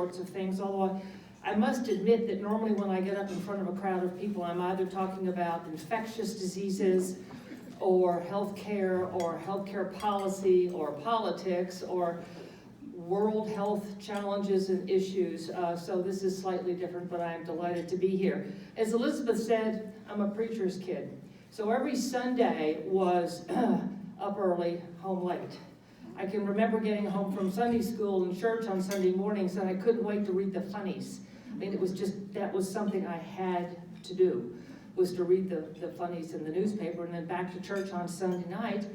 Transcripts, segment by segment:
sorts of things, although I must admit that normally when I get up in front of a crowd of people, I'm either talking about infectious diseases or healthcare policy or politics or world health challenges and issues. So this is slightly different, but I am delighted to be here. As Elizabeth said, I'm a preacher's kid. So every Sunday was up early, home late. I can remember getting home from Sunday school and church on Sunday mornings, and I couldn't wait to read the funnies. I mean, that was something I had to do, was to read the funnies in the newspaper, and then back to church on Sunday night.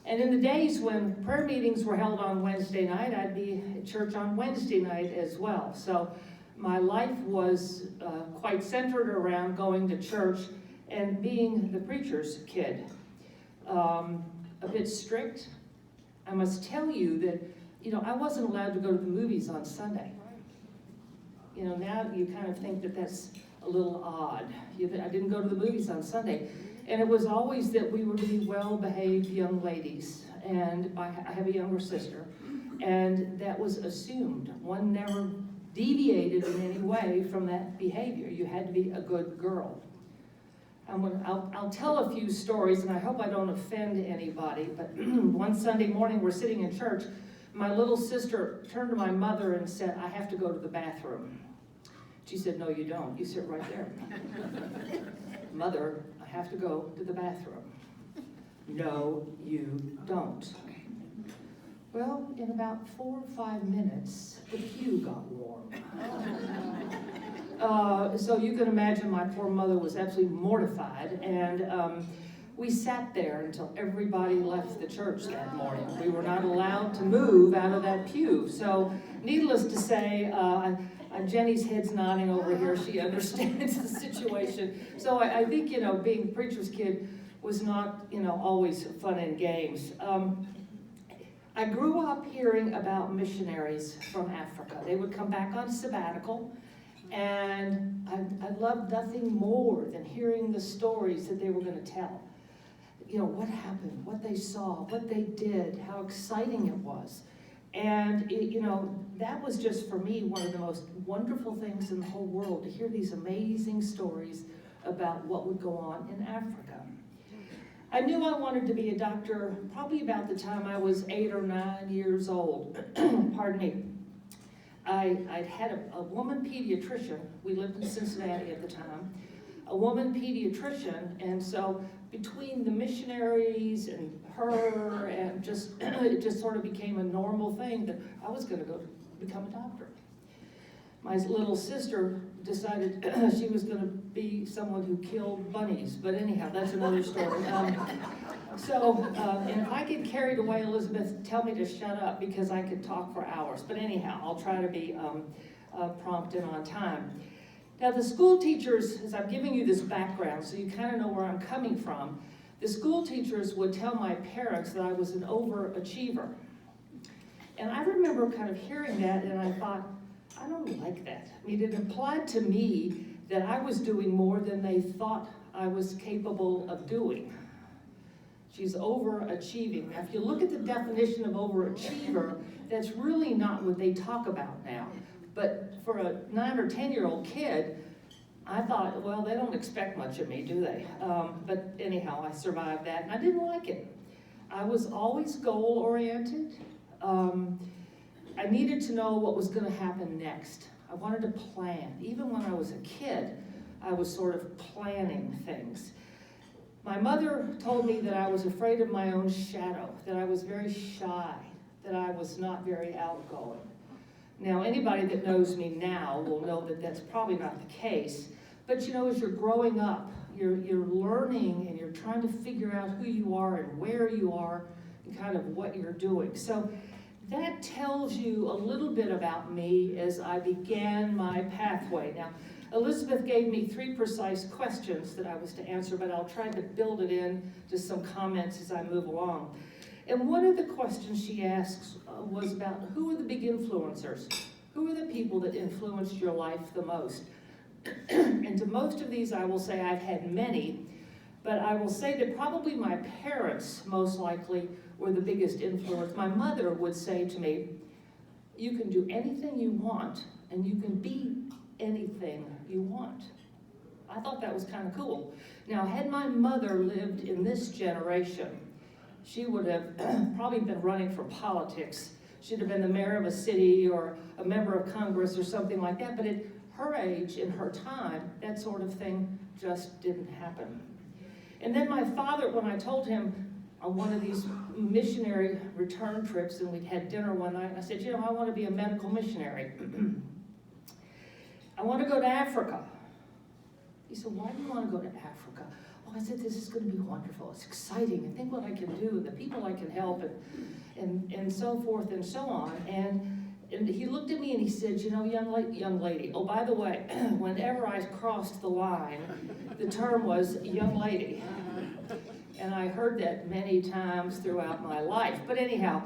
And in the days when prayer meetings were held on Wednesday night, I'd be at church on Wednesday night as well. So my life was quite centered around going to church and being the preacher's kid. A bit strict. I must tell you that, I wasn't allowed to go to the movies on Sunday. Now you kind of think that that's a little odd. I didn't go to the movies on Sunday. And it was always that we were to be well-behaved young ladies. And I have a younger sister. And that was assumed. One never deviated in any way from that behavior. You had to be a good girl. I'll tell a few stories, and I hope I don't offend anybody, but one Sunday morning we're sitting in church. My little sister turned to my mother and said, "I have to go to the bathroom." She said, "No, you don't. You sit right there." "Mother, I have to go to the bathroom." "No, you don't." Well, in about 4 or 5 minutes, the pew got warm. So you can imagine my poor mother was absolutely mortified, and we sat there until everybody left the church that morning. We were not allowed to move out of that pew. So needless to say, Jenny's head's nodding over here. She understands the situation. So I think, being a preacher's kid was not, always fun and games. I grew up hearing about missionaries from Africa. They would come back on sabbatical, and I loved nothing more than hearing the stories that they were going to tell. What happened, what they saw, what they did, how exciting it was. And, that was just for me one of the most wonderful things in the whole world, to hear these amazing stories about what would go on in Africa. I knew I wanted to be a doctor probably about the time I was 8 or 9 years old. Pardon me. I'd had a woman pediatrician. We lived in Cincinnati at the time. A woman pediatrician, and so between the missionaries and her, and it just sort of became a normal thing that I was going to go become a doctor. My little sister decided she was going to be someone who killed bunnies, but anyhow, that's another story. And if I get carried away, Elizabeth, tell me to shut up because I could talk for hours. But anyhow, I'll try to be prompt and on time. Now, the school teachers, as I'm giving you this background so you kind of know where I'm coming from, the school teachers would tell my parents that I was an overachiever. And I remember kind of hearing that, and I thought, I don't like that. I mean, it implied to me that I was doing more than they thought I was capable of doing. She's overachieving. Now, if you look at the definition of overachiever, that's really not what they talk about now. But for a 9 or 10-year-old kid, I thought, well, they don't expect much of me, do they? But anyhow, I survived that, and I didn't like it. I was always goal-oriented. I needed to know what was going to happen next. I wanted to plan. Even when I was a kid, I was sort of planning things. My mother told me that I was afraid of my own shadow, that I was very shy, that I was not very outgoing. Now, anybody that knows me now will know that that's probably not the case. But as you're growing up, you're learning and you're trying to figure out who you are and where you are and kind of what you're doing. So that tells you a little bit about me as I began my pathway. Now, Elizabeth gave me 3 precise questions that I was to answer, but I'll try to build it in to some comments as I move along. And one of the questions she asks was about who are the big influencers? Who are the people that influenced your life the most? And to most of these, I will say I've had many, but I will say that probably my parents most likely were the biggest influence. My mother would say to me, you can do anything you want, and you can be anything you want. I thought that was kind of cool. Now, had my mother lived in this generation, she would have probably been running for politics. She'd have been the mayor of a city or a member of Congress or something like that, but at her age, in her time, that sort of thing just didn't happen. And then my father, when I told him on one of these missionary return trips, and we'd had dinner one night, I said, I want to be a medical missionary. I want to go to Africa. He said, why do you want to go to Africa? Oh, I said, this is going to be wonderful. It's exciting. I think what I can do, and the people I can help, and so forth and so on. And he looked at me and he said, young lady. Oh, by the way, whenever I crossed the line, the term was young lady. And I heard that many times throughout my life. But anyhow,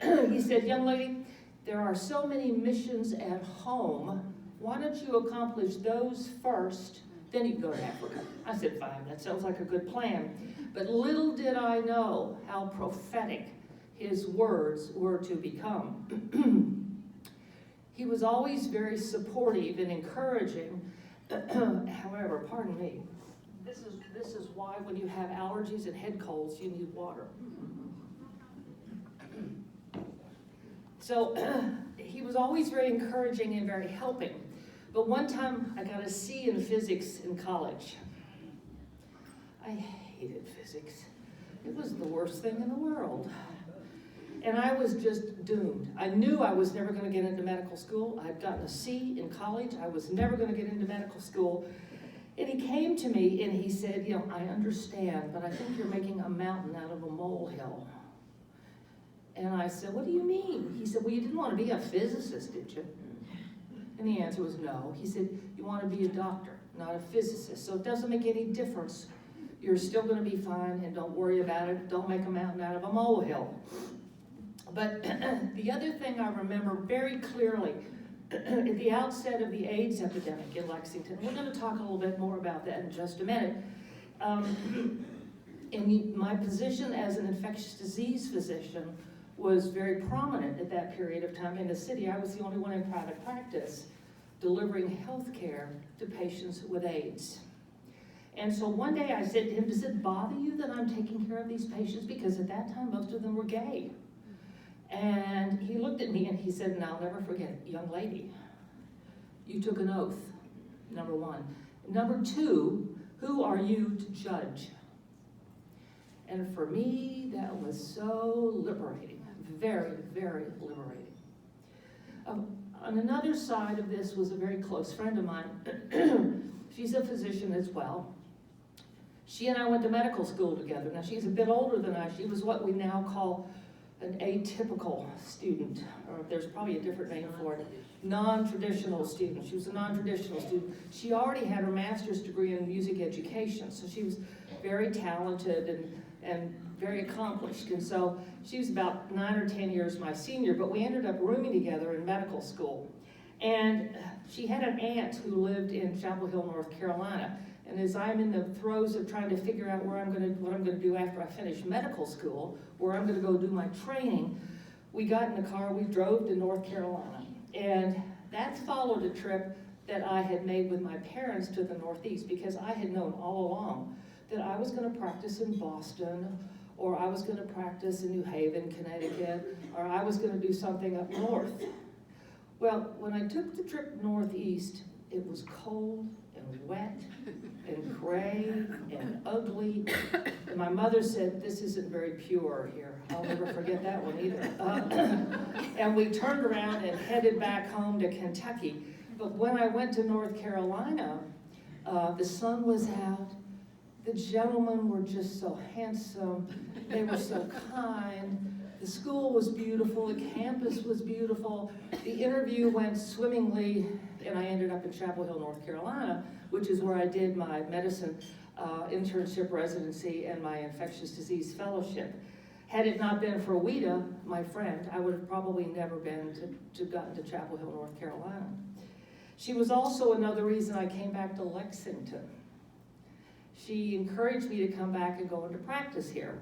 he said, young lady, there are so many missions at home. Why don't you accomplish those first, then you go to Africa? I said, fine, that sounds like a good plan. But little did I know how prophetic his words were to become. He was always very supportive and encouraging. However, pardon me, this is why when you have allergies and head colds, you need water. So he was always very encouraging and very helping. But one time I got a C in physics in college. I hated physics. It was the worst thing in the world. And I was just doomed. I knew I was never going to get into medical school. I'd gotten a C in college. I was never going to get into medical school. And he came to me and he said, I understand, but I think you're making a mountain out of a molehill. And I said, what do you mean? He said, well, you didn't want to be a physicist, did you? And the answer was no. He said, you want to be a doctor, not a physicist. So it doesn't make any difference. You're still going to be fine, and don't worry about it. Don't make a mountain out of a molehill. But the other thing I remember very clearly, at the outset of the AIDS epidemic in Lexington, we're going to talk a little bit more about that in just a minute. In my position as an infectious disease physician was very prominent at that period of time in the city. I was the only one in private practice delivering health care to patients with AIDS. And so one day I said to him, does it bother you that I'm taking care of these patients? Because at that time, most of them were gay. And he looked at me and he said, and I'll never forget it, young lady, you took an oath, number one. Number two, who are you to judge? And for me, that was so liberating, very, very liberating. On another side of this was a very close friend of mine. She's a physician as well. She and I went to medical school together. Now, she's a bit older than I. She was what we now call an atypical student, or there's probably a different name for it, non-traditional student. She was a non-traditional student. She already had her master's degree in music education, so she was very talented and very accomplished. And so she was about 9 or 10 years my senior, but we ended up rooming together in medical school. And she had an aunt who lived in Chapel Hill, North Carolina. And as I'm in the throes of trying to figure out what I'm going to do after I finish medical school, where I'm going to go do my training, we got in the car, we drove to North Carolina. And that followed a trip that I had made with my parents to the Northeast, because I had known all along that I was going to practice in Boston, or I was going to practice in New Haven, Connecticut, or I was going to do something up north. Well, when I took the trip northeast, it was cold and wet and gray and ugly. And my mother said, this isn't very pure here. I'll never forget that one either. And we turned around and headed back home to Kentucky. But when I went to North Carolina, the sun was out. The gentlemen were just so handsome. They were so kind. The school was beautiful. The campus was beautiful. The interview went swimmingly, and I ended up in Chapel Hill, North Carolina, which is where I did my medicine internship residency and my infectious disease fellowship. Had it not been for Weta, my friend, I would have probably never been to gotten to Chapel Hill, North Carolina. She was also another reason I came back to Lexington. She encouraged me to come back and go into practice here.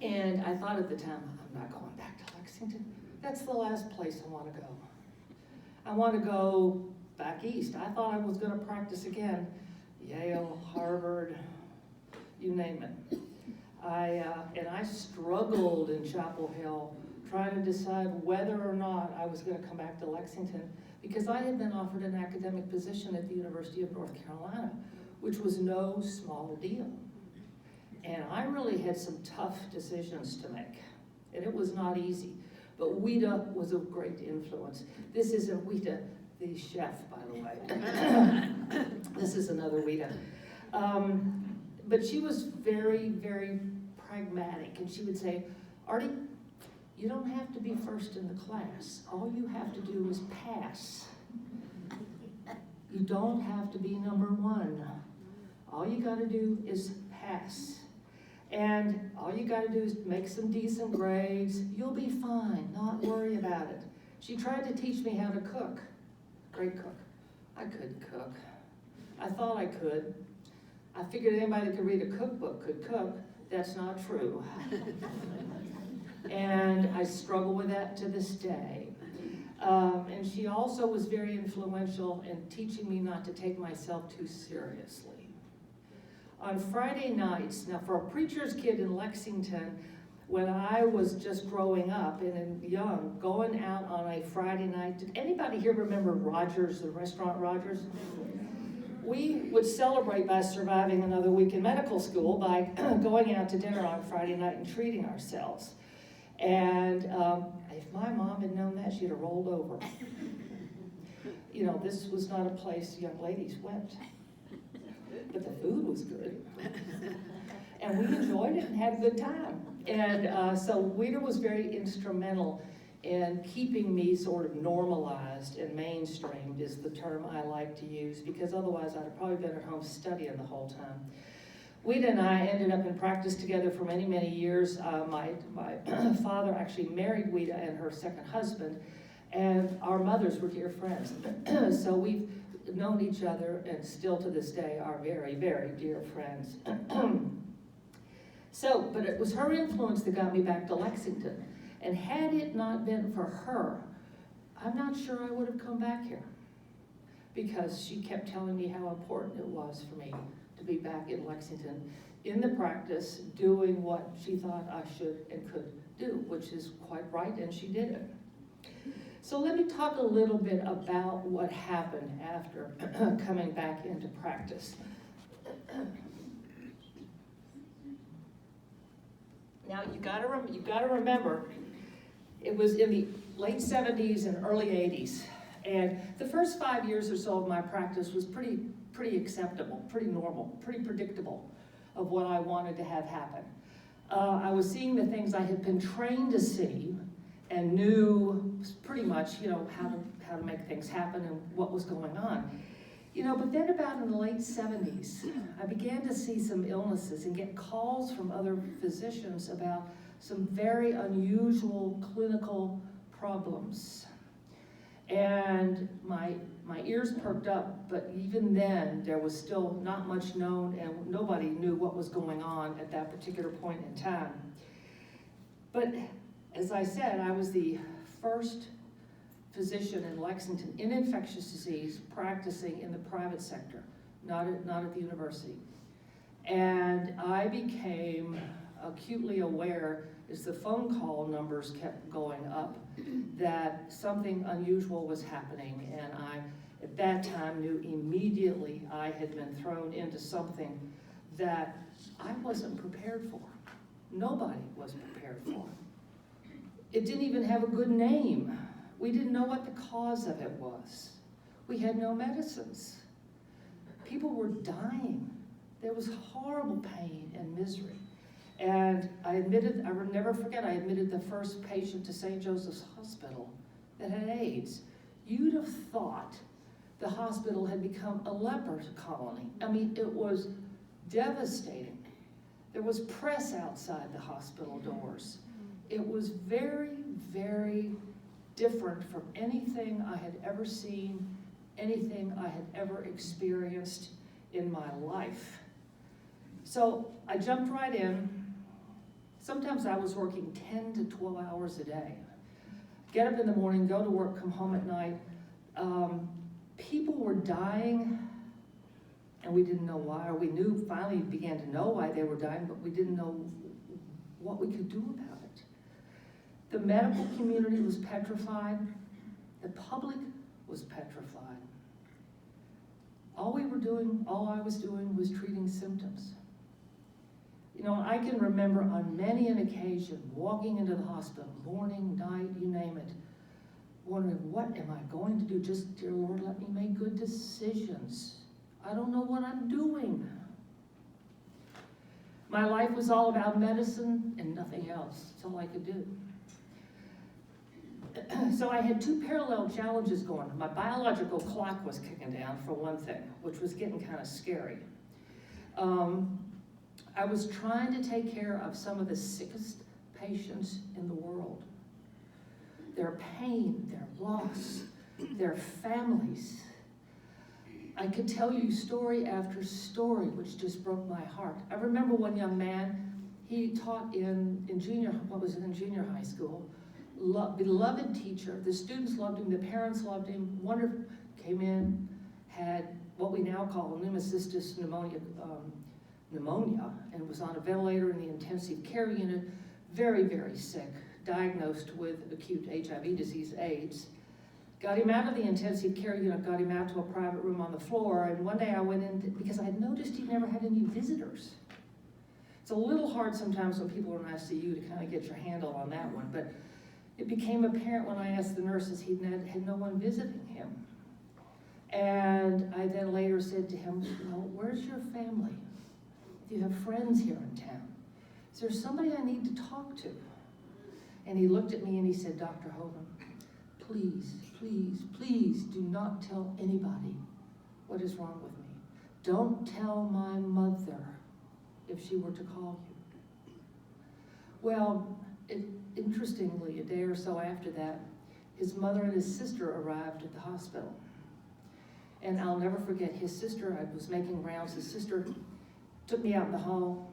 And I thought at the time, I'm not going back to Lexington. that's the last place I want to go. I want to go back east. I thought I was going to practice again. Yale, Harvard, you name it. I struggled in Chapel Hill trying to decide whether or not I was going to come back to Lexington, because I had been offered an academic position at the University of North Carolina, which was no small deal. And I really had some tough decisions to make, and it was not easy. But Ouida was a great influence. This isn't Ouida, the chef, by the way. This is another Ouida. But she was very, very pragmatic, and she would say, Artie, you don't have to be first in the class. All you have to do is pass. You don't have to be number one. All you gotta do is pass. And all you gotta do is make some decent grades. You'll be fine, not worry about it. She tried to teach me how to cook. Great cook. I couldn't cook. I thought I could. I figured anybody that could read a cookbook could cook. That's not true. And I struggle with that to this day. And she also was very influential in teaching me not to take myself too seriously. On Friday nights, now for a preacher's kid in Lexington, when I was just growing up and young, going out on a Friday night, did anybody here remember Rogers, the restaurant Rogers? We would celebrate by surviving another week in medical school by going out to dinner on Friday night and treating ourselves. And if my mom had known that, she'd have rolled over. You know, this was not a place young ladies went. But the food was good. And we enjoyed it and had a good time. And so Ouida was very instrumental in keeping me sort of normalized and mainstreamed is the term I like to use, because otherwise I'd have probably been at home studying the whole time. Ouida and I ended up in practice together for many, many years. My father actually married Ouida and her second husband, and our mothers were dear friends. So we've known each other and still to this day are very, very dear friends. But it was her influence that got me back to Lexington. And had it not been for her, I'm not sure I would have come back here, because she kept telling me how important it was for me to be back in Lexington in the practice doing what she thought I should and could do, which is quite right, and she did it. So let me talk a little bit about what happened after coming back into practice. Now you gotta remember, it was in the late 70s and early 80s, and the first 5 years or so of my practice was pretty acceptable, pretty normal, pretty predictable of what I wanted to have happen. I was seeing the things I had been trained to see and knew pretty much, how to make things happen and what was going on. But then about in the late 70s, I began to see some illnesses and get calls from other physicians about some very unusual clinical problems. And my ears perked up, but even then, there was still not much known and nobody knew what was going on at that particular point in time. But as I said, I was the first physician in Lexington in infectious disease practicing in the private sector, not at the university. And I became acutely aware as the phone call numbers kept going up that something unusual was happening, and I, at that time, knew immediately I had been thrown into something that I wasn't prepared for. Nobody was prepared for. It didn't even have a good name. We didn't know what the cause of it was. We had no medicines. People were dying. There was horrible pain and misery. And I will never forget, I admitted the first patient to St. Joseph's Hospital that had AIDS. You'd have thought the hospital had become a leper colony. I mean, it was devastating. There was press outside the hospital doors. It was very, very different from anything I had ever seen, anything I had ever experienced in my life. So I jumped right in. Sometimes I was working 10 to 12 hours a day. get up in the morning, go to work, come home at night. People were dying, and we didn't know why, or we knew, finally began to know why they were dying, but we didn't know what we could do about it. The medical community was petrified. The public was petrified. All I was doing was treating symptoms. You know, I can remember on many an occasion walking into the hospital, morning, night, you name it, wondering, what am I going to do? Just, dear Lord, let me make good decisions. I don't know what I'm doing. My life was all about medicine and nothing else. That's all I could do. So I had two parallel challenges going. My biological clock was kicking down, for one thing, which was getting kind of scary. I was trying to take care of some of the sickest patients in the world. Their pain, their loss, their families. I could tell you story after story, which just broke my heart. I remember one young man, he taught in junior high school, beloved teacher. The students loved him, the parents loved him. Wonderful, came in, had what we now call pneumocystis pneumonia, and was on a ventilator in the intensive care unit, very, very sick, diagnosed with acute HIV disease, AIDS. Got him out of the intensive care unit, got him out to a private room on the floor, and one day I went in, because I had noticed he never had any visitors. It's a little hard sometimes when people are in ICU to kind of get your handle on that one, but it became apparent when I asked the nurses, he had no one visiting him. And I then later said to him, well, where's your family? Do you have friends here in town? Is there somebody I need to talk to? And he looked at me and he said, Dr. Hoven, please, please, please do not tell anybody what is wrong with me. Don't tell my mother if she were to call you. Well, interestingly, a day or so after that, his mother and his sister arrived at the hospital. And I'll never forget, his sister, I was making rounds, his sister took me out in the hall,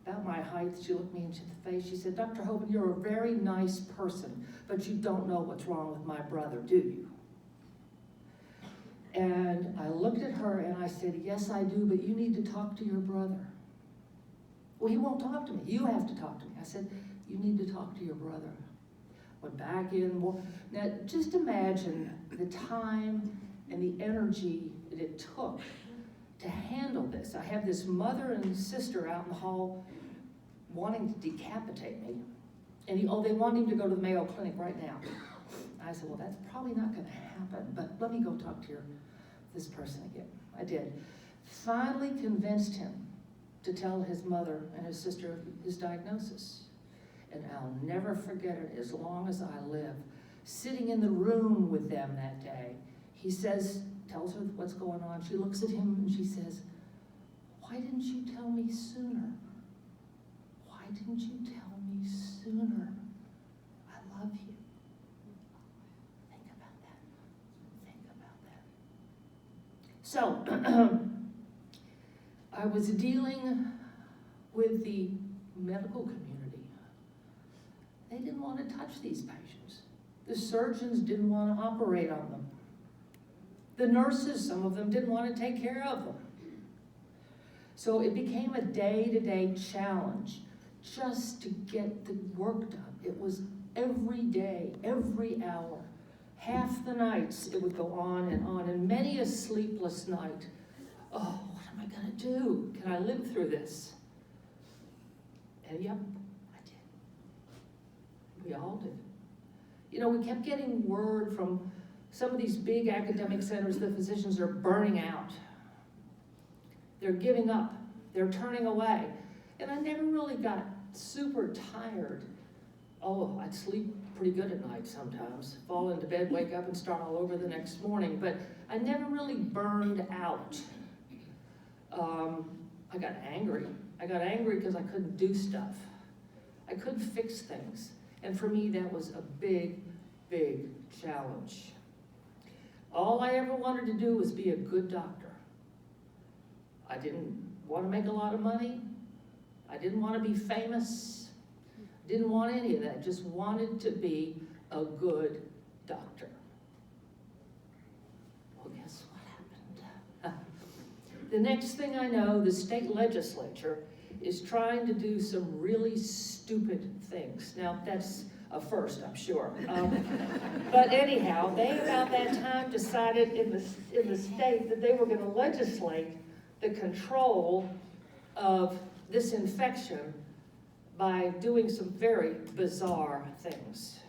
about my height. She looked me into the face. She said, Dr. Hoven, you're a very nice person, but you don't know what's wrong with my brother, do you? And I looked at her and I said, yes, I do, but you need to talk to your brother. Well, he won't talk to me. You have to talk to me. I said, you need to talk to your brother. Went back in. Now, just imagine the time and the energy that it took to handle this. I have this mother and sister out in the hall wanting to decapitate me. And they want him to go to the Mayo Clinic right now. I said, well, that's probably not going to happen, but let me go talk to this person again. I did. Finally convinced him to tell his mother and his sister his diagnosis. And I'll never forget it as long as I live. Sitting in the room with them that day, he tells her what's going on. She looks at him and she says, why didn't you tell me sooner? Why didn't you tell me sooner? I love you. Think about that. Think about that. So, I was dealing with the medical community. They didn't want to touch these patients. The surgeons didn't want to operate on them. The nurses, some of them, didn't want to take care of them. So it became a day-to-day challenge just to get the work done. It was every day, every hour. Half the nights it would go on, and many a sleepless night. Oh, what am I going to do? Can I live through this? And yep, I did. We all did. You know, we kept getting word from some of these big academic centers, the physicians are burning out. They're giving up. They're turning away. And I never really got super tired. Oh, I'd sleep pretty good at night sometimes. Fall into bed, wake up, and start all over the next morning. But I never really burned out. I got angry. I got angry because I couldn't do stuff. I couldn't fix things. And for me, that was a big, big challenge. All I ever wanted to do was be a good doctor. I didn't want to make a lot of money. I didn't want to be famous. Didn't want any of that. Just wanted to be a good doctor. Well, guess what happened? The next thing I know, the state legislature is trying to do some really stupid things. Now, that's a first, I'm sure. But anyhow, they about that time decided in the state that they were going to legislate the control of this infection by doing some very bizarre things.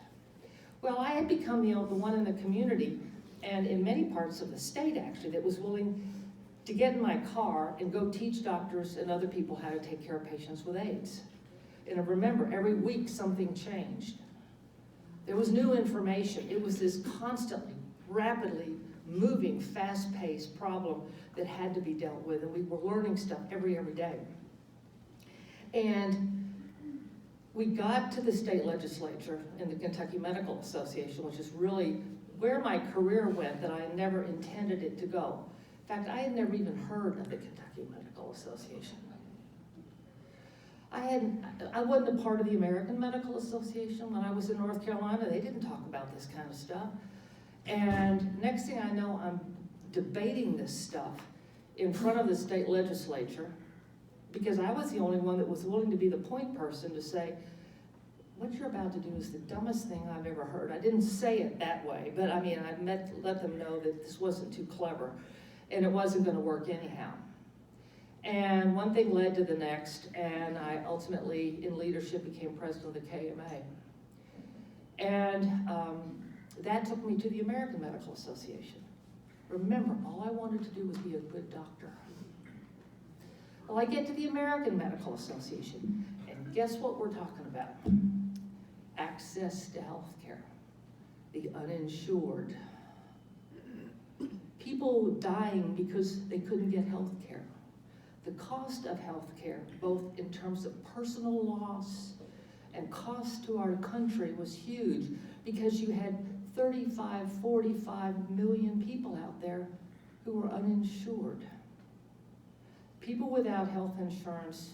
Well, I had become the one in the community, and in many parts of the state actually, that was willing to get in my car and go teach doctors and other people how to take care of patients with AIDS. And remember, every week something changed. There was new information. It was this constantly, rapidly moving, fast-paced problem that had to be dealt with, and we were learning stuff every day. And we got to the state legislature in the Kentucky Medical Association, which is really where my career went, that I never intended it to go. In fact, I had never even heard of the Kentucky Medical Association. I wasn't a part of the American Medical Association. When I was in North Carolina, they didn't talk about this kind of stuff. And next thing I know, I'm debating this stuff in front of the state legislature, because I was the only one that was willing to be the point person to say, what you're about to do is the dumbest thing I've ever heard. I didn't say it that way, but I mean, I let them know that this wasn't too clever and it wasn't going to work anyhow. And one thing led to the next, and I ultimately, in leadership, became president of the KMA. And that took me to the American Medical Association. Remember, all I wanted to do was be a good doctor. Well, I get to the American Medical Association, and guess what we're talking about? Access to health care, the uninsured. People dying because they couldn't get health care. The cost of health care, both in terms of personal loss and cost to our country, was huge, because you had 35, 45 million people out there who were uninsured. People without health insurance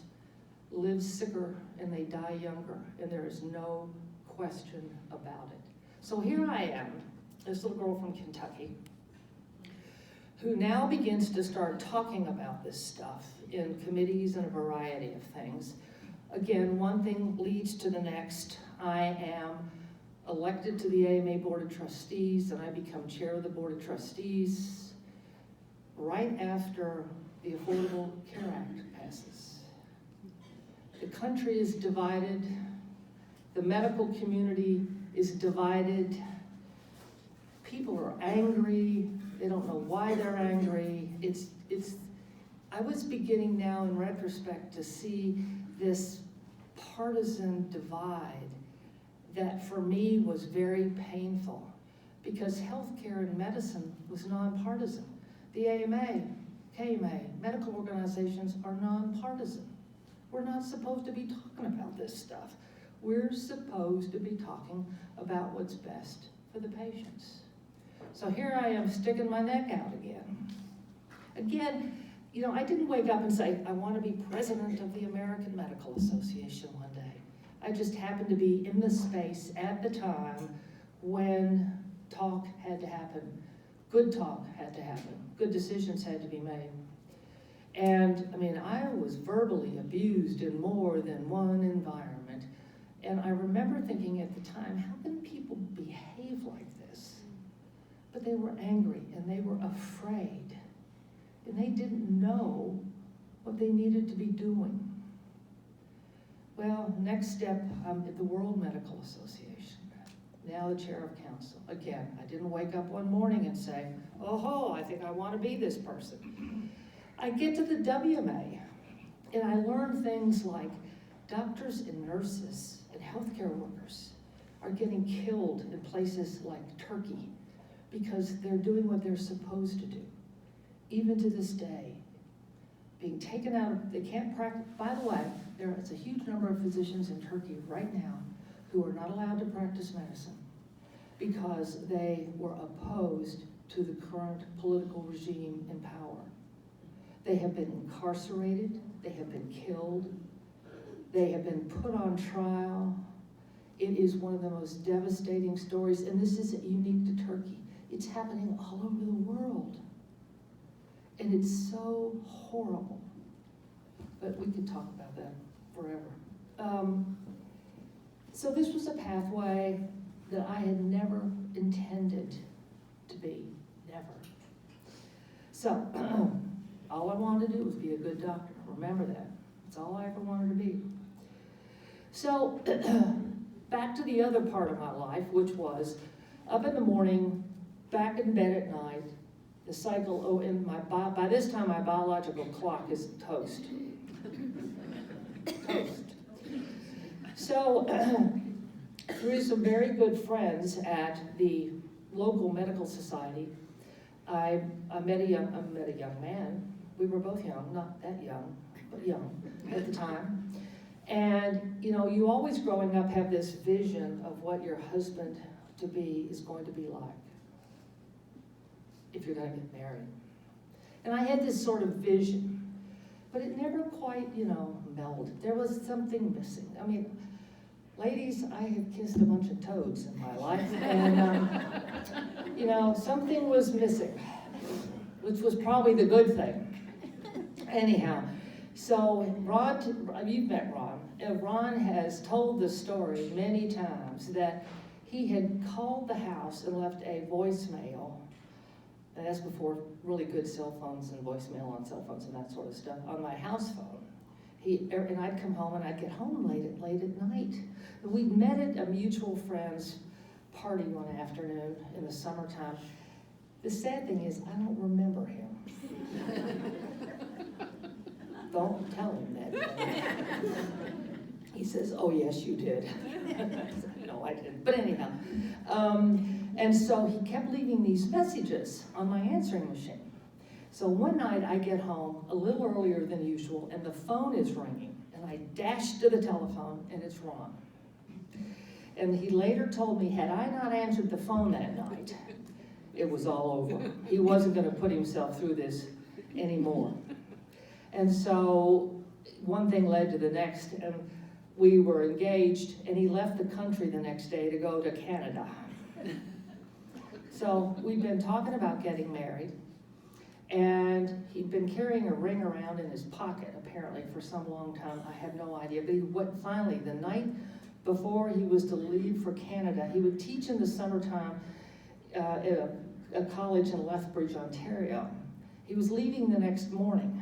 live sicker and they die younger, and there is no question about it. So here I am, this little girl from Kentucky, who now begins to start talking about this stuff in committees and a variety of things. Again, one thing leads to the next. I am elected to the AMA Board of Trustees, and I become chair of the Board of Trustees right after the Affordable Care Act passes. The country is divided. The medical community is divided. People are angry. They don't know why they're angry. I was beginning now in retrospect to see this partisan divide that for me was very painful, because healthcare and medicine was nonpartisan. The AMA, KMA, medical organizations are nonpartisan. We're not supposed to be talking about this stuff. We're supposed to be talking about what's best for the patients. So here I am sticking my neck out again. Again, you know, I didn't wake up and say, I want to be president of the American Medical Association one day. I just happened to be in the space at the time when talk had to happen. Good talk had to happen. Good decisions had to be made. And I mean, I was verbally abused in more than one environment. And I remember thinking at the time, how can people behave like this? But they were angry and they were afraid. And they didn't know what they needed to be doing. Well, next step, I'm at the World Medical Association, now the chair of council. Again, I didn't wake up one morning and say, oh, I think I want to be this person. I get to the WMA, and I learn things like doctors and nurses and healthcare workers are getting killed in places like Turkey because they're doing what they're supposed to do. Even to this day, being taken out of, they can't practice. By the way, there is a huge number of physicians in Turkey right now who are not allowed to practice medicine because they were opposed to the current political regime in power. They have been incarcerated, they have been killed, they have been put on trial. It is one of the most devastating stories, and this isn't unique to Turkey. It's happening all over the world. And it's so horrible. But we could talk about that forever. So this was a pathway that I had never intended to be, never. So, all I wanted to do was be a good doctor. Remember that. That's all I ever wanted to be. So, back to the other part of my life, which was up in the morning, back in bed at night, the cycle, by this time my biological clock is toast. Toast. So, through some very good friends at the local medical society, I met a young man. We were both young, not that young, but young at the time. And, you know, you always growing up have this vision of what your husband to be is going to be like if you're going to get married. And I had this sort of vision, but it never quite, you know, melded. There was something missing. I mean, ladies, I have kissed a bunch of toads in my life, and, you know, something was missing, which was probably the good thing. Anyhow, so Ron, you've met Ron. Ron has told the story many times that he had called the house and left a voicemail, and that's before really good cell phones and voicemail on cell phones and that sort of stuff, on my house phone. And I'd come home and I'd get home late at night. And we'd met at a mutual friend's party one afternoon in the summertime. The sad thing is, I don't remember him. Don't tell him that. He says, oh yes, you did. No, I didn't. But anyhow, and so he kept leaving these messages on my answering machine. So one night I get home a little earlier than usual and the phone is ringing, and I dash to the telephone and it's Ron. And he later told me, had I not answered the phone that night, it was all over. He wasn't going to put himself through this anymore. And so one thing led to the next, and we were engaged, and he left the country the next day to go to Canada. So we've been talking about getting married, and he'd been carrying a ring around in his pocket, apparently, for some long time. I have no idea. But he went finally, the night before he was to leave for Canada, he would teach in the summertime at a college in Lethbridge, Ontario. He was leaving the next morning.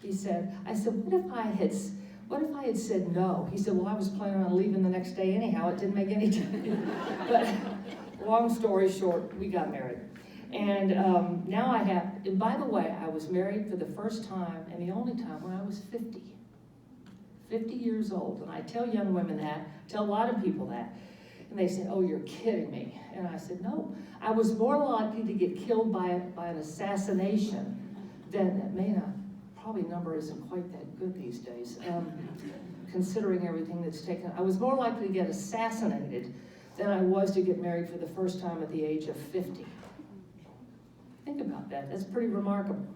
He said, I said, what if I had said no? He said, well, I was planning on leaving the next day anyhow. It didn't make any difference. But long story short, we got married. And now I have, and by the way, I was married for the first time and the only time when I was 50. 50 years old. And I tell young women that, tell a lot of people that. And they said, oh, you're kidding me. And I said, no. I was more likely to get killed by an assassination than, that may not, probably number isn't quite that good these days, considering everything that's taken. I was more likely to get assassinated than I was to get married for the first time at the age of 50. Think about that. That's pretty remarkable.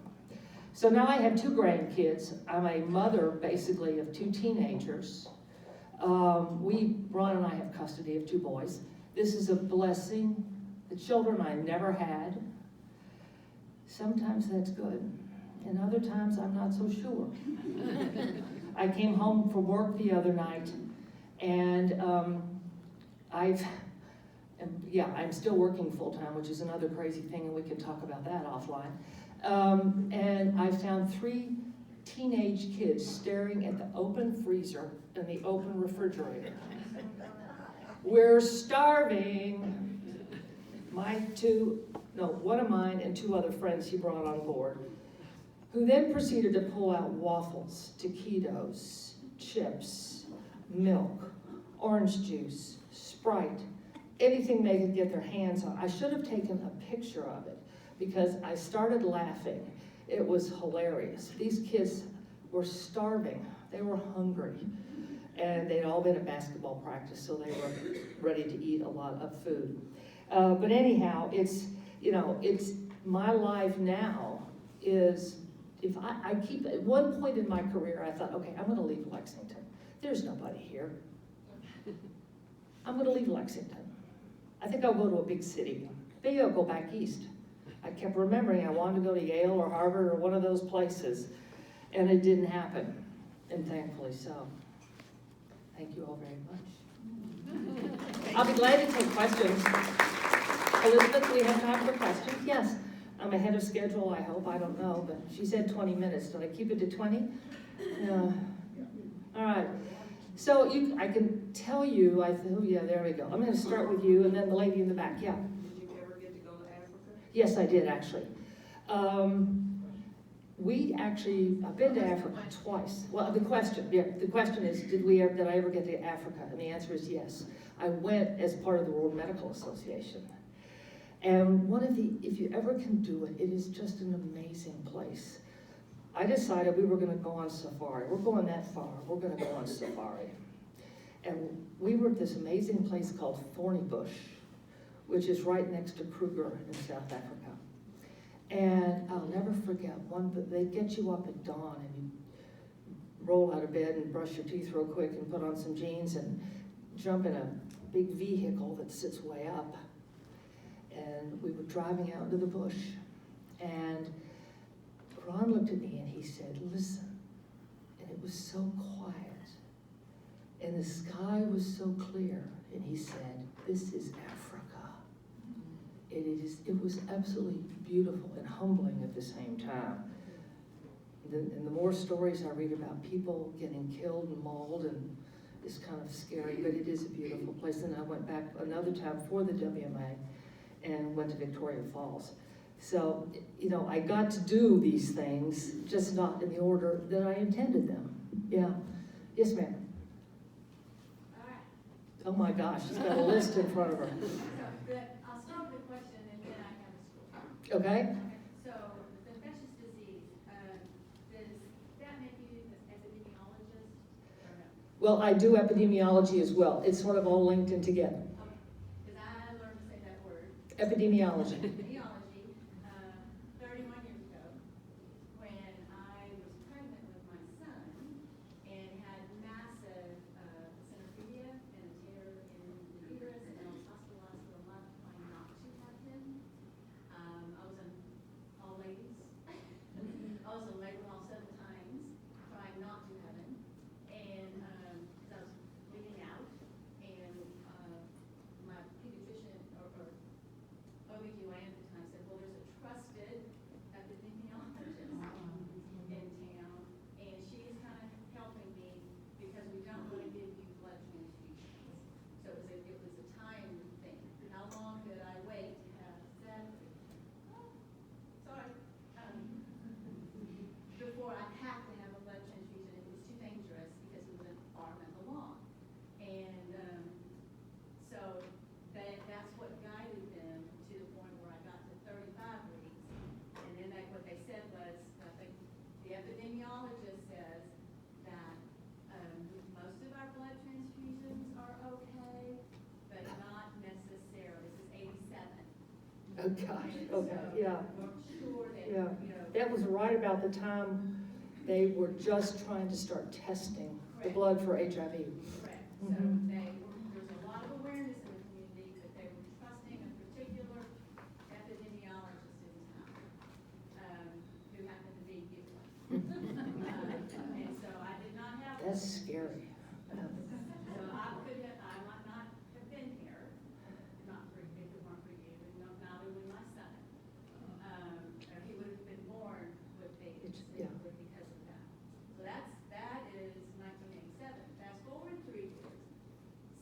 So now I have 2 grandkids. I'm a mother, basically, of 2 teenagers. Ron and I have custody of 2 boys. This is a blessing. The children I never had. Sometimes that's good, and other times I'm not so sure. I came home from work the other night, and I'm still working full-time, which is another crazy thing, and we can talk about that offline. And I found 3 teenage kids staring at the open freezer and the open refrigerator. We're starving. One of mine and 2 other friends he brought on board, who then proceeded to pull out waffles, taquitos, chips, milk, orange juice, Sprite, anything they could get their hands on. I should have taken a picture of it because I started laughing. It was hilarious. These kids were starving. They were hungry. And they'd all been at basketball practice, so they were ready to eat a lot of food. But anyhow, it's my life now is, if I keep, at one point in my career, I thought, okay, I'm going to leave Lexington. There's nobody here. I'm going to leave Lexington. I think I'll go to a big city. Maybe I'll go back east. I kept remembering I wanted to go to Yale or Harvard or one of those places, and it didn't happen, and thankfully so. Thank you all very much. I'll be glad to take questions. Elizabeth, we have time for questions? Yes. I'm ahead of schedule, I hope. I don't know, but she said 20 minutes. Did I keep it to 20? All right. So I can tell you, oh yeah, there we go. I'm going to start with you, and then the lady in the back. Yeah. Did you ever get to go to Africa? Yes, I did actually. I've been to Africa twice. Well, the question is, did I ever get to Africa? And the answer is yes. I went as part of the World Medical Association. And if you ever can do it, it is just an amazing place. I decided we were going to go on safari. We're going that far. We're going to go on safari. And we were at this amazing place called Thorny Bush, which is right next to Kruger in South Africa. And I'll never forget they get you up at dawn and you roll out of bed and brush your teeth real quick and put on some jeans and jump in a big vehicle that sits way up. And we were driving out into the bush, and Ron looked at me and he said, "Listen," and it was so quiet, and the sky was so clear, and he said, "This is Africa." It was absolutely beautiful and humbling at the same time. And the more stories I read about people getting killed and mauled, and it's kind of scary, but it is a beautiful place. And I went back another time for the WMA and went to Victoria Falls. So, I got to do these things, just not in the order that I intended them. Yeah. Yes, ma'am. All right. Oh my gosh, she's got a list in front of her. I'll start with a question and then I have a story. Okay? So, the infectious disease, does that make you an epidemiologist or no? Well, I do epidemiology as well. It's sort of all linked in together. Okay, because I learned to say that word. Epidemiology. Epidemiology, 31 years ago, when I was pregnant with my son and had massive synesthesia and a tear in the uterus, and I was hospitalized for a month trying not to have him. I was in all ladies. I was in labor hall 7 times, trying not to have him, and because I was bleeding out, and my pediatrician or OBGYN at the time said, well, there's a trusted epidemiologist in town, and she's kind of helping me because we don't want to give you blood transfusions. So it was a time thing. How long could I wait to have that? Before I had to have a blood transfusion, it was too dangerous because he was far along. And so that's what guided them to the point where I got to 35 weeks. And then what they said was, I think the epidemiologist says that most of our blood transfusions are okay, but not necessarily. This is 87. Oh gosh, And okay, so yeah. we're sure that, Yeah. That was right about the time they were just trying to start testing the blood for HIV. correct. So Mhm. there's a lot of awareness in the community, but they were trusting a particular epidemiologist in town, who happened to be you. And so I did not have. That's scary. So I might not have been here, not for, if it weren't for you, and not even my son. Or he would have been born with AIDS Yeah. because of that. So that is 1987. Fast forward 3 years,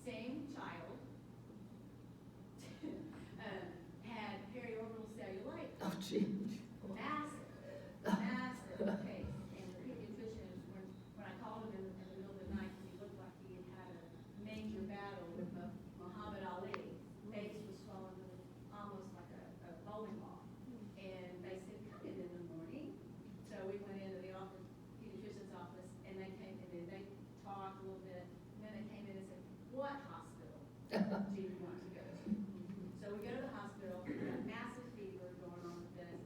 same child had periorbital cellulitis. Oh gee. Massive case. And the pediatrician, when I called him in the middle of the night, he looked like he had had a major battle with Muhammad Ali. Face was swollen to almost like a bowling ball. And they said, come in the morning. So we went into the office, pediatrician's office, and they came in and they talked a little bit. And then they came in and said, what hospital do you want to go to? So we go to the hospital, we got massive fever going on with this.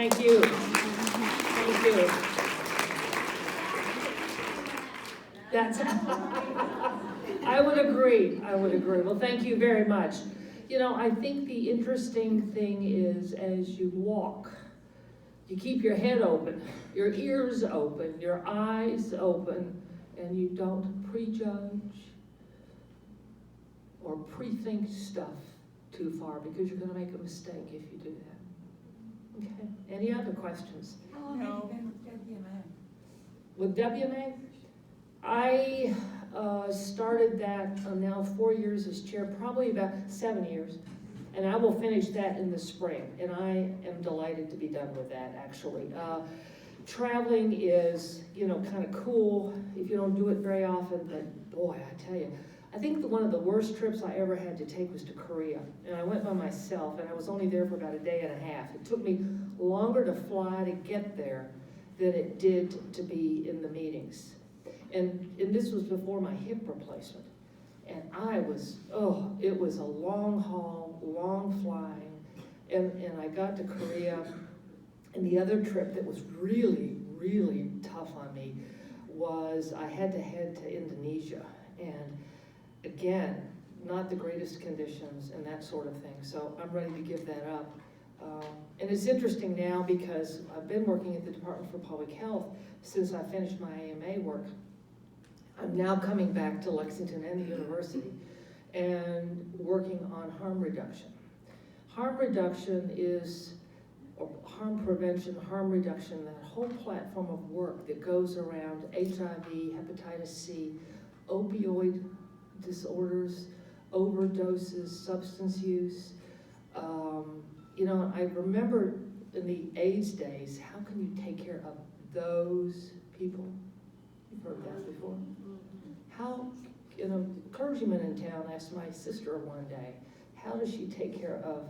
Thank you. Thank you. That's, I would agree. Well, thank you very much. You know, I think the interesting thing is as you walk, you keep your head open, your ears open, your eyes open, and you don't prejudge or pre-think stuff too far, because you're gonna make a mistake if you do that. Okay, any other questions? How long have you been with WMA? With WMA, I started that, now 4 years as chair, probably about 7 years. And I will finish that in the spring, and I am delighted to be done with that, actually. Traveling is, you know, kind of cool if you don't do it very often, but boy, I tell you, I think one of the worst trips I ever had to take was to Korea. And I went by myself, and I was only there for about a day and a half. It took me longer to fly to get there than it did to be in the meetings. And this was before my hip replacement. And I was, it was a long haul, long flying. And I got to Korea. And the other trip that was really, really tough on me was I had to head to Indonesia. And again, not the greatest conditions and that sort of thing. So I'm ready to give that up. And it's interesting now because I've been working at the Department for Public Health since I finished my AMA work. I'm now coming back to Lexington and the university and working on harm reduction. Harm reduction is, or harm prevention, harm reduction, that whole platform of work that goes around HIV, hepatitis C, opioid disorders, overdoses, substance use. You know, I remember in the AIDS days, how can you take care of those people? You've heard that before. How, you know, clergyman in town asked my sister one day, how does she take care of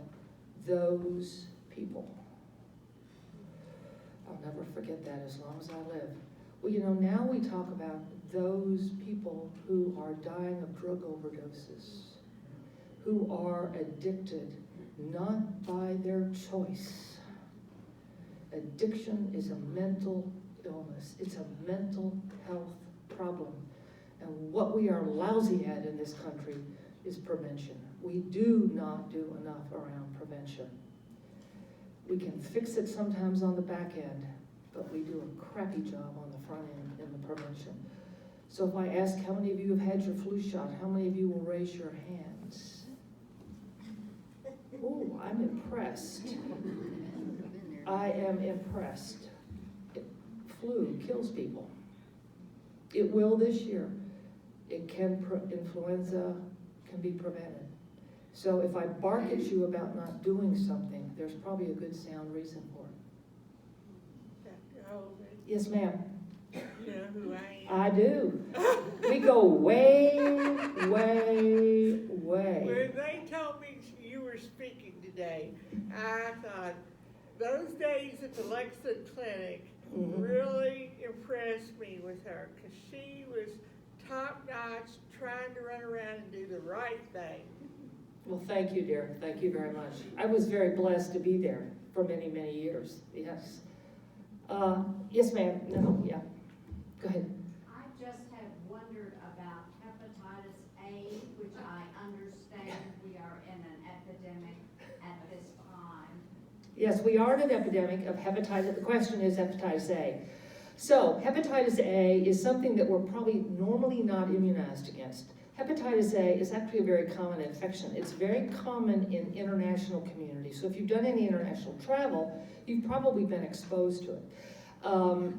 those people? I'll never forget that as long as I live. Well, you know, now we talk about those people who are dying of drug overdoses, who are addicted, not by their choice. Addiction is a mental illness. It's a mental health problem. And what we are lousy at in this country is prevention. We do not do enough around prevention. We can fix it sometimes on the back end, but we do a crappy job on the front end in the prevention. So if I ask how many of you have had your flu shot, how many of you will raise your hands? Oh, I'm impressed. I am impressed. Flu kills people. It will this year. It can, influenza can be prevented. So if I bark at you about not doing something, there's probably a good sound reason for it. Dr. Hoven, Yes, ma'am. you know who I am? I do. We go way, way, way. When they told me you were speaking today, I thought those days at the Lexington Clinic really impressed me with her, because she was top-notch, trying to run around and do the right thing. Well, thank you, dear. Thank you very much. I was very blessed to be there for many, many years. Yes. Yes, ma'am. No, yeah. Go ahead. I just have wondered about hepatitis A, which I understand we are in an epidemic at this time. Yes, we are in an epidemic of hepatitis. The question is hepatitis A. So, hepatitis A is something that we're probably normally not immunized against. Hepatitis A is actually a very common infection. It's very common in international communities. So if you've done any international travel, you've probably been exposed to it.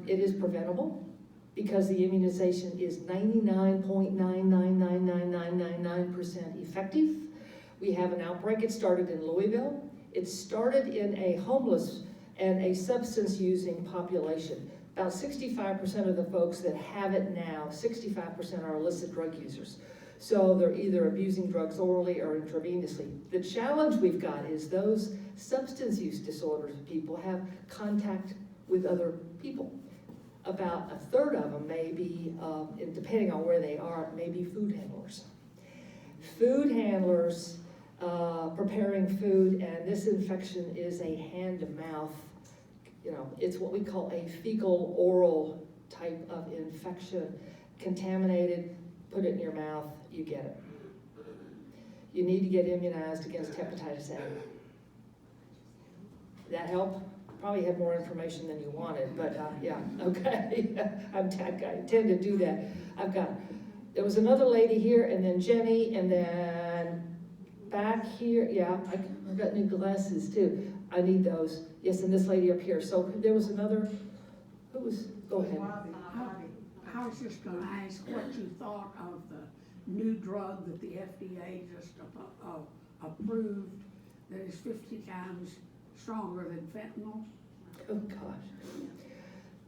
It is preventable because the immunization is 99.9999999% effective. We have an outbreak. It started in Louisville. It started in a homeless and a substance-using population. About 65% of the folks that have it now, 65% are illicit drug users. So they're either abusing drugs orally or intravenously. The challenge we've got is those substance use disorders people have contact with other people. About a third of them may be, depending on where they are, may be food handlers. Food handlers preparing food, and this infection is a hand-to-mouth it's what we call a fecal oral type of infection, contaminated, put it in your mouth, you get it. You need to get immunized against hepatitis A. That help? Probably had more information than you wanted, but yeah, okay. I tend to do that. There was another lady here, and then Jenny, and then back here, yeah, I've got new glasses too. I need those. Yes, and this lady up here. So there was another, go ahead. I was just gonna ask what you thought of the new drug that the FDA just approved that is 50 times stronger than fentanyl. Oh, gosh.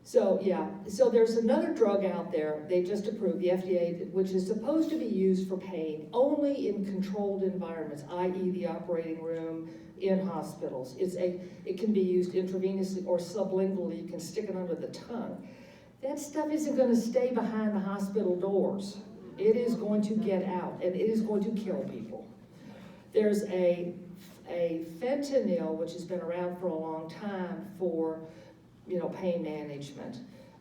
So, yeah, so there's another drug out there they just approved, the FDA, which is supposed to be used for pain only in controlled environments, i.e. the operating room, in hospitals. It can be used intravenously or sublingually. You can stick it under the tongue. That stuff isn't going to stay behind the hospital doors. It is going to get out, and it is going to kill people. There's a fentanyl, which has been around for a long time for, pain management.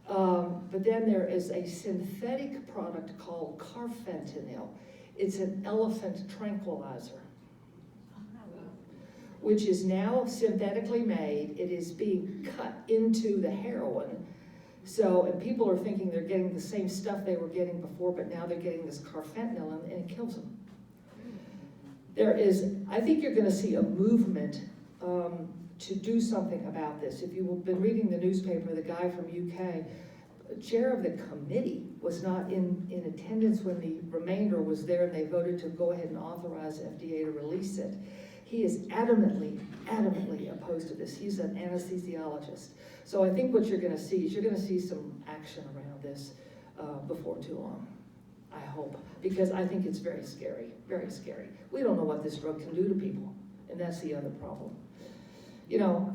But then there is a synthetic product called carfentanil. It's an elephant tranquilizer, which is now synthetically made. It is being cut into the heroin. So, and people are thinking they're getting the same stuff they were getting before, but now they're getting this carfentanil, and it kills them. I think you're gonna see a movement to do something about this. If you've been reading the newspaper, the guy from UK, chair of the committee, was not in attendance when the remainder was there, and they voted to go ahead and authorize FDA to release it. He is adamantly opposed to this. He's an anesthesiologist. So I think what you're gonna see is some action around this before too long. I hope, because I think it's very scary, very scary. We don't know what this drug can do to people, and that's the other problem. Get a little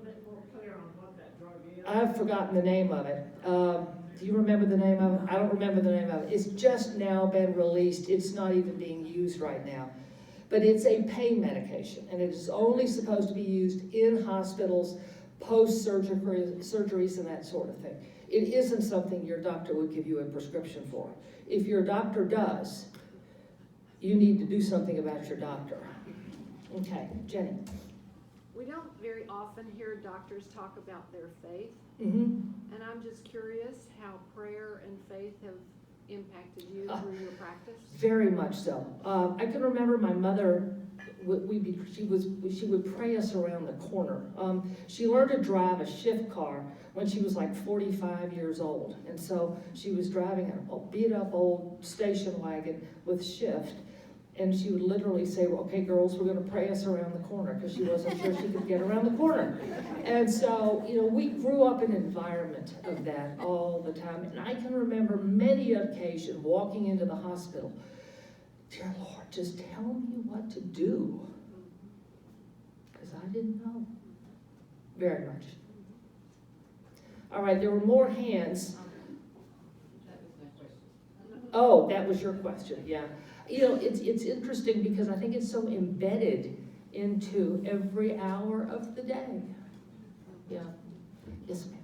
bit more clear on what that drug is. I've forgotten the name of it. Do you remember the name of it? I don't remember the name of it. It's just now been released. It's not even being used right now. But it's a pain medication, and it is only supposed to be used in hospitals, post-surgeries and that sort of thing. It isn't something your doctor would give you a prescription for. If your doctor does, you need to do something about your doctor. Okay, Jenny. We don't very often hear doctors talk about their faith, Mm-hmm. and I'm just curious how prayer and faith have impacted you through your practice. Very much so. I can remember my mother, she would pray us around the corner. She learned to drive a shift car when she was like 45 years old. And so she was driving a beat up old station wagon with shift. And she would literally say, well, okay, girls, we're going to pray us around the corner, because she wasn't sure she could get around the corner. And so, we grew up in an environment of that all the time. And I can remember many occasions walking into the hospital, dear Lord, just tell me what to do. Because I didn't know. Very much. All right, there were more hands. That was my question. Oh, that was your question, yeah. It's interesting because I think it's so embedded into every hour of the day. Yeah. Yes, ma'am.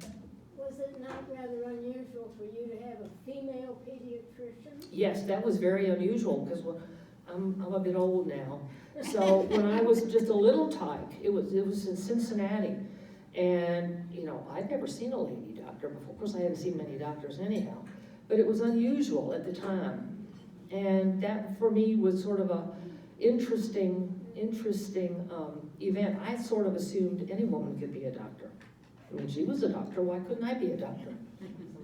Was it not rather unusual for you to have a female pediatrician? Yes, that was very unusual because I'm a bit old now. So when I was just a little tyke, it was in Cincinnati, and I'd never seen a lady doctor before. Of course, I hadn't seen many doctors anyhow, but it was unusual at the time. And that, for me, was sort of a interesting event. I sort of assumed any woman could be a doctor. I mean, she was a doctor, why couldn't I be a doctor?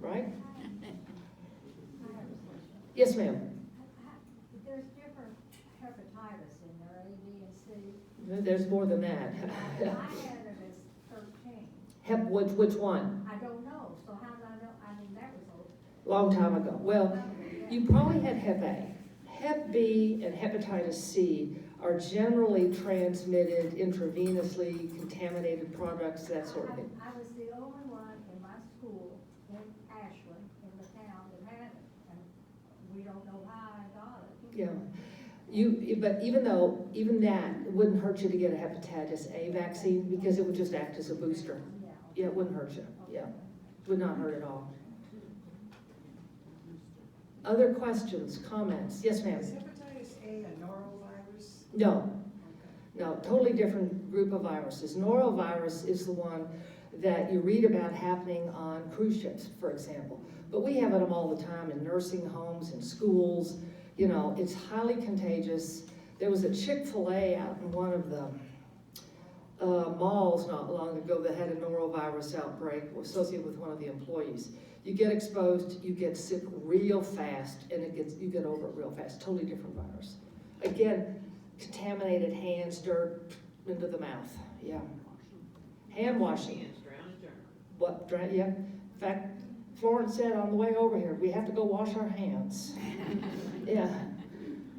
Right? Yes, ma'am. There's different hepatitis in there, A, B, and C. There's more than that. I had it as 13. Which one? I don't know, so how do I know? I mean, that was Long time ago. Well, you probably had Hep A. Hep B and hepatitis C are generally transmitted intravenously, contaminated products, that sort of thing. I was the only one in my school in Ashland, in the town, that had it, and we don't know how I got it. Yeah. But even that, it wouldn't hurt you to get a hepatitis A vaccine because it would just act as a booster. Yeah, it wouldn't hurt you, yeah. Would not hurt at all. Other questions, comments? Yes, ma'am? Is hepatitis A a norovirus? No, no, totally different group of viruses. Norovirus is the one that you read about happening on cruise ships, for example. But we have them all the time in nursing homes, in schools. You know, it's highly contagious. There was a Chick-fil-A out in one of the malls not long ago that had a norovirus outbreak associated with one of the employees. You get exposed, you get sick real fast, and you get over it real fast. Totally different virus. Again, contaminated hands, dirt into the mouth. Yeah. Hand washing. What? Yeah. In fact, Florence said on the way over here, we have to go wash our hands. Yeah.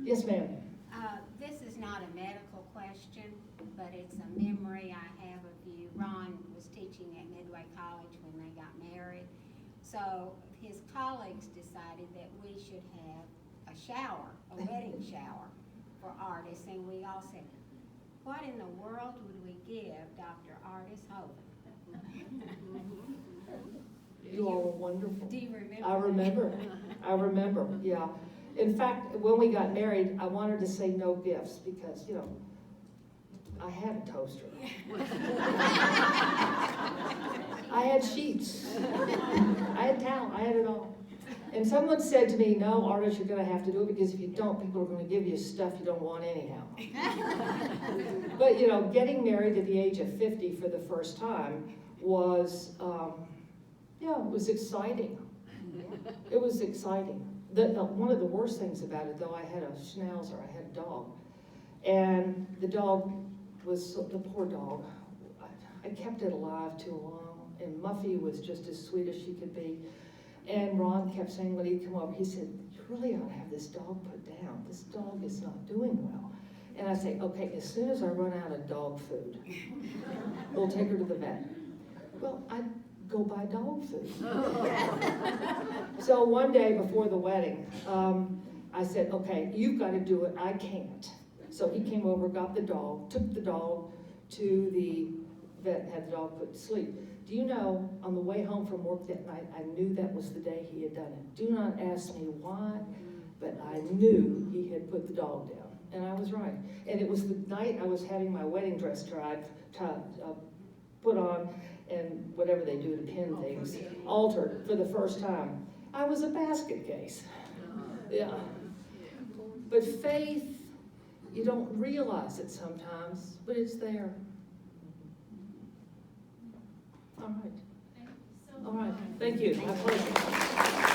Yes, ma'am. This is not a medical question, but it's a memory I have of you. Ron was teaching at Midway College when they got married. So his colleagues decided that we should have a shower, a wedding shower for Ardis, and we all said, what in the world would we give Dr. Ardis Hoven? You all were wonderful. Do you remember? I remember, yeah. In fact, when we got married, I wanted to say no gifts because, you know, I had a toaster. I had sheets. I had towel. I had it all. And someone said to me, no, Ardis, you're going to have to do it because if you don't, people are going to give you stuff you don't want anyhow. But, you know, getting married at the age of 50 for the first time was, yeah, it was exciting. It was exciting. One of the worst things about it, though, I had a schnauzer, I had a dog. And the dog was, the poor dog, I kept it alive too long. And Muffy was just as sweet as she could be. And Ron kept saying when he'd come over, he said, you really ought to have this dog put down. This dog is not doing well. And I say, okay, as soon as I run out of dog food, we'll take her to the vet. Well, I'd go buy dog food. So one day before the wedding, I said, okay, you've got to do it, I can't. So he came over, got the dog, took the dog to the vet, and had the dog put to sleep. Do you know, on the way home from work that night, I knew that was the day he had done it. Do not ask me why, but I knew he had put the dog down. And I was right. And it was the night I was having my wedding dress put on, and whatever they do to pin things, altered for the first time. I was a basket case. Yeah. But faith, you don't realize it sometimes, but it's there. All right. Thank you so All right. much. Thank you. My pleasure.